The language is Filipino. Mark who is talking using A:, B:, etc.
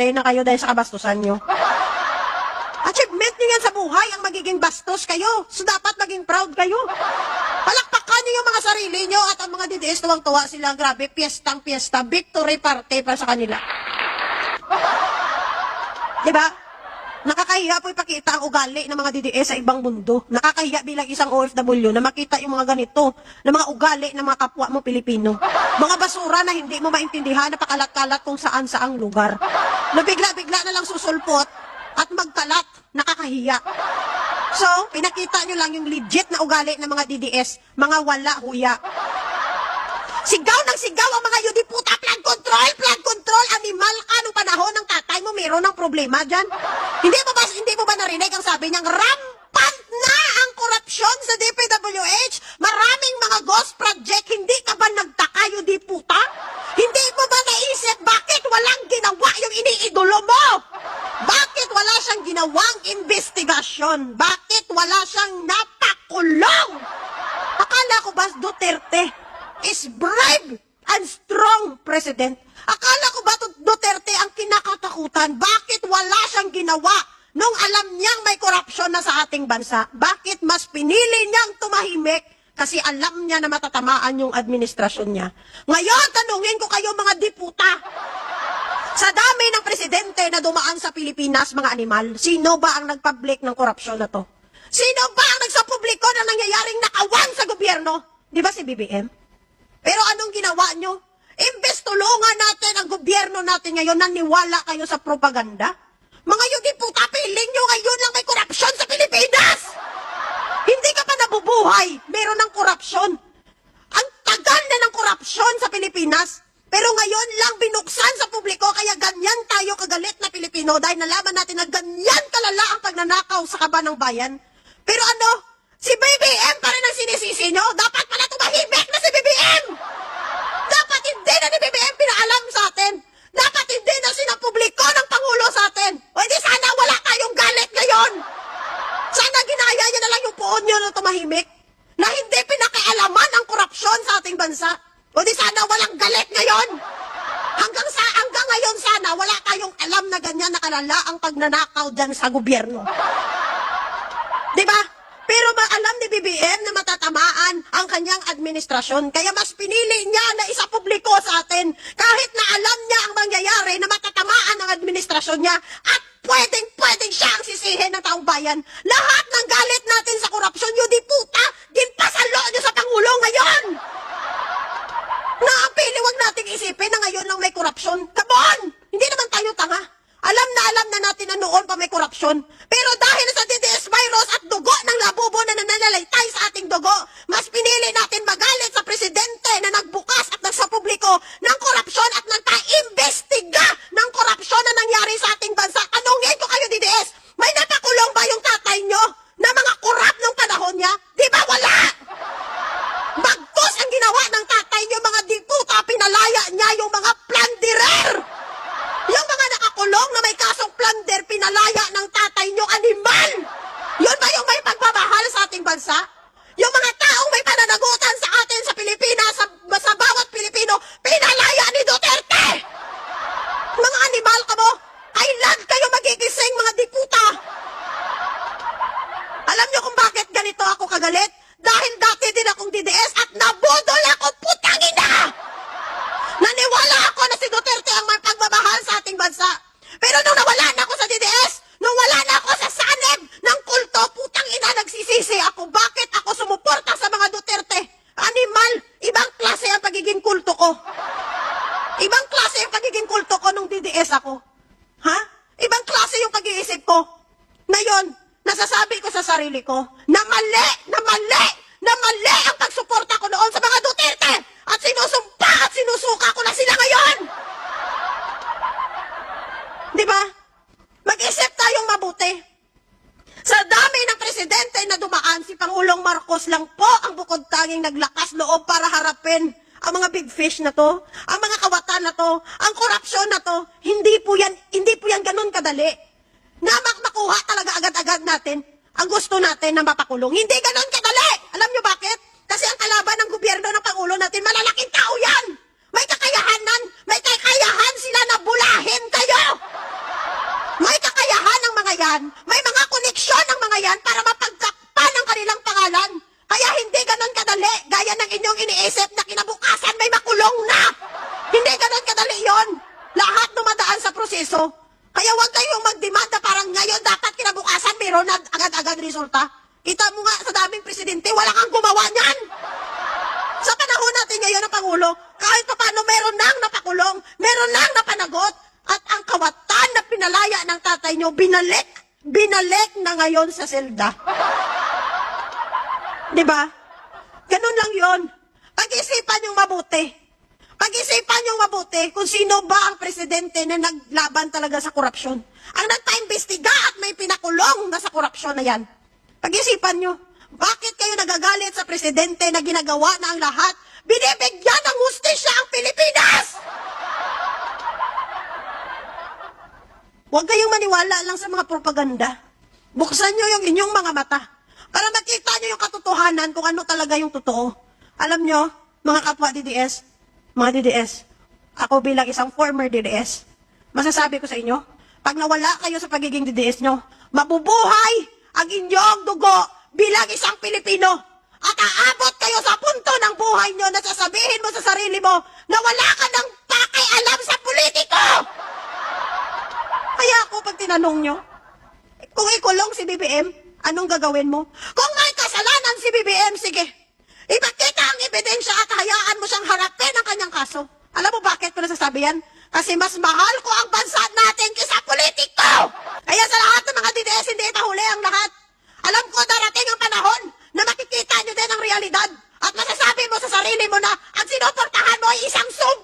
A: Duterte na kayo dahil sa kabastusan nyo. Achievement nyo yan sa buhay, ang magiging bastos kayo. So dapat maging proud kayo. Palakpakan nyo yung mga sarili nyo at ang mga DDS tuwang-tuwa sila. Grabe, piyestang-piyesta, victory party para sa kanila. Diba? Nakakahiya po ipakita ang ugali ng mga DDS sa ibang mundo. Nakakahiya bilang isang OFW na makita yung mga ganito, na mga ugali ng mga kapwa mo Pilipino. Mga basura na hindi mo maintindihan, napakalat-kalat kung saan-saang lugar. Na bigla-bigla na lang susulpot at magkalat, nakakahiya. So, pinakita nyo lang yung legit na ugali ng mga DDS, mga wala huya. Sigaw ng sigaw ang mga yudiputa, flood control, animal ka nung panahon ng tatay mo, meron ng problema dyan. Hindi mo ba narinig ang sabi niyang rampant na ang korupsyon sa DPWH? Maraming mga ghost project, hindi ka ba nagtaka yudiputa? Hindi mo ba naisip bakit walang ginawa yung iniidolo mo? Bakit wala siyang ginawang investigasyon? Bakit wala siyang napakulong? Akala ko ba Duterte is brave and strong president? Akala ko ba Duterte ang kinakatakutan? Bakit wala siyang ginawa nung alam niyang may korupsyon na sa ating bansa? Bakit mas pinili niyang tumahimik? Kasi alam niya na matatamaan yung administrasyon niya. Ngayon, tanungin ko kayo mga diputa. Sa dami ng presidente na dumaan sa Pilipinas, mga animal, sino ba ang nagpublic ng korupsyon na to? Sino ba ang nagsapubliko na nangyayaring nakawang sa gobyerno? Di ba si BBM? Pero anong ginawa nyo? Imbes tulungan natin ang gobyerno natin ngayon, naniwala kayo sa propaganda? Mga yudiputa, piling nyo ngayon lang may korupsyon sa Pilipinas! Hindi ka pa nabubuhay, meron ng korupsyon. Ang tagal na ng korupsyon sa Pilipinas, pero ngayon lang binuksan sa publiko, kaya ganyan tayo kagalit na Pilipino dahil nalaman natin na ganyan kalala ang pagnanakaw sa kaban ng bayan. Pero ano? Si BBM pa rin ang sinisisi nyo? Dapat pala tumahimik na si BBM! Dapat hindi na ni BBM pinaalam sa atin! Dapat hindi na sinapubliko ng Pangulo sa atin! O hindi sana wala tayong galit ngayon! Sana ginaya niya na lang yung poon nyo na tumahimik? Na hindi pinakialaman ang korupsyon sa ating bansa? O di sana walang galit ngayon? Hanggang ngayon sana wala tayong alam na ganyan na kalala ang pagnanakaw dyan sa gobyerno. Diba? Pero alam ni BBM na matatamaan ang kanyang administrasyon. Kaya mas pinili niya na isapubliko sa atin kahit na alam niya ang mangyayari na matatamaan ang administrasyon niya at pwedeng siya ang sisihin ng taong bayan. Lahat ng galit natin sa korupsyon, yun di puta, ginpasalo niyo sa Pangulo ngayon! Naapili, wag nating isipin na ngayon lang may korupsyon. Come on! Hindi naman tayo tanga. Alam na natin na noon pa may korupsyon. Pero dahil sa DDS virus at dugo ng labubo na nananalaytay sa ating dugo, mas pinili natin magalit sa presidente na nagbukas at nagsapubliko ng korupsyon at nagpa-imbestiga ng korupsyon na nangyari sa ating bansa. Tanungin ko kayo, DDS, may napakulong ba yung tatay nyo na mga korap nung panahon niya? Di ba wala? Bagkus ang ginawa ng tatay nyo, mga diputa, pinalaya niya yung mga plunderer. Yung mga nakakulong na may kasong plunder, pinalaya ng tatay nyo, animal! Yun ba yung may pagmamahal sa ating bansa? Yung mga taong may pananagutan sa atin sa Pilipinas, sa bawat Pilipino, pinalaya ni Duterte! Mga animal ka mo, kailan kayo magigising, mga diputa? Alam nyo kung bakit ganito ako kagalit? Dahil dati din akong DDS at nabudol ako, putang ina! Naniwala ako na si Duterte ang may pagmamahal sa ating bansa. Pero nung nawala na ako sa DDS, nung wala na ako sa sanib ng kulto, putang ina, nagsisisi ako. Bakit ako sumuporta sa mga Duterte? Animal, ibang klase ang pagiging kulto ko. Ibang klase ang pagiging kulto ko nung DDS ako. Ha? Ibang klase yung pag-iisip ko. Ngayon, nasasabi ko sa sarili ko na mali ang pagsuporta ko noon sa mga Duterte at sinusumpa at sinusuka ko na sila ngayon. Di ba? Mag-isip tayong mabuti. Sa dami ng presidente na dumaan, si Pangulong Marcos lang po ang bukod tanging naglakas loob para harapin ang mga big fish na to, ang mga kawatan na to, ang korupsyon na to. Hindi po yan ganun kadali. Na makuha talaga agad-agad natin ang gusto natin na mapakulong. Hindi ganun kadali. Alam nyo bakit? Kasi ang kalaban ng gobyerno ng Pangulo natin, malalaking tao yan. May kakayahan sila na bulahin kayo. yan, may mga koneksyon ng mga yan para mapagtakpan ang kanilang pangalan. Kaya hindi ganon kadali, gaya ng inyong iniisip na kinabukasan may makulong na. Hindi ganon kadali yon. Lahat dumadaan sa proseso. Kaya huwag kayong mag-demand na parang ngayon dapat kinabukasan meron na agad-agad resulta. Kita mo nga sa daming presidente, wala kang gumawa niyan. Sa panahon natin ngayon ng Pangulo, kahit pa paano meron nang napakulong, meron nang napanagot, at ang kawatan na pinalaya ng tatay nyo, binalik na ngayon sa selda. Diba? Ganun lang yon. Pag-isipan yung mabuti. Pag-isipan yung mabuti kung sino ba ang presidente na naglaban talaga sa korupsyon. Ang nagpa-imbestiga at may pinakulong na sa korupsyon na yan. Pag-isipan nyo, bakit kayo nagagalit sa presidente na ginagawa na ang lahat? Binibigyan ng hustisya ang Pilipinas! Huwag kayong maniwala lang sa mga propaganda. Buksan nyo yung inyong mga mata para makita nyo yung katotohanan kung ano talaga yung totoo. Alam nyo, mga kapwa DDS, mga DDS, ako bilang isang former DDS, masasabi ko sa inyo, pag nawala kayo sa pagiging DDS nyo, mabubuhay ang inyong dugo bilang isang Pilipino. At aabot kayo sa punto ng buhay nyo na sasabihin mo sa sarili mo na wala ka ng pakialam sa politiko. Kaya ako pag tinanong nyo, kung ikulong si BBM, anong gagawin mo? Kung may kasalanan si BBM, sige. Ipakita ang ebidensya at hayaan mo siyang harapin ang kanyang kaso. Alam mo bakit ko nasasabi yan? Kasi mas mahal ko ang bansa natin kaysa politiko! Kaya sa lahat ng mga DDS, hindi itahuli ang lahat. Alam ko darating ang panahon na makikita nyo din ang realidad at masasabi mo sa sarili mo na ang sinuportahan mo ay isang sumpa!